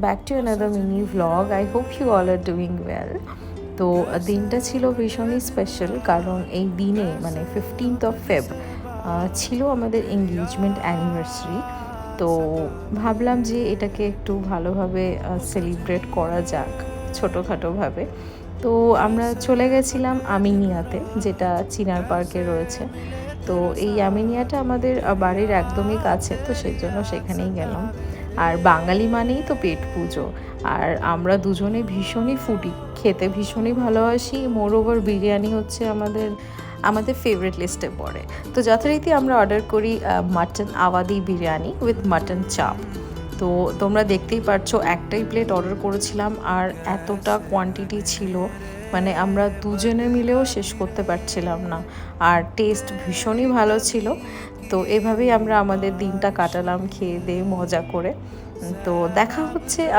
Back to another mini vlog. I hope you all are doing well. তো দিনটা ছিল ভীষণই স্পেশাল, কারণ এই দিনে মানে 15th অফ ফেব ছিল আমাদের এঙ্গেজমেন্ট অ্যানিভার্সারি। তো ভাবলাম যে এটাকে একটু ভালোভাবে সেলিব্রেট করা যাক ছোটোখাটোভাবে। তো আমরা চলে গেছিলাম আমিনিয়াতে, যেটা চিনার পার্কে রয়েছে। তো এই আমিনিয়াটা আমাদের বাড়ির একদমই কাছে, তো সেই জন্য সেখানেই গেলাম। আর বাঙালি মানেই তো পেট পুজো, আর আমরা দুজনে ভীষণই ফুডি, খেতে ভীষণই ভালোবাসি। মোরওভার বিরিয়ানি হচ্ছে আমাদের ফেভারিট লিস্টে পড়ে। তো যথারীতি আমরা অর্ডার করি mutton Awadhi biryani with mutton চাপ। তো তোমরা দেখতেই পারছো, একটাই প্লেট অর্ডার করেছিলাম আর এতটা কোয়ান্টিটি ছিল, মানে আমরা দুজনে মিলেও শেষ করতে পারছিলাম না। আর টেস্ট ভীষণই ভালো ছিল। তো এভাবেই আমরা আমাদের দিনটা কাটালাম, খেয়ে দিয়ে মজা করে। তো দেখা হচ্ছে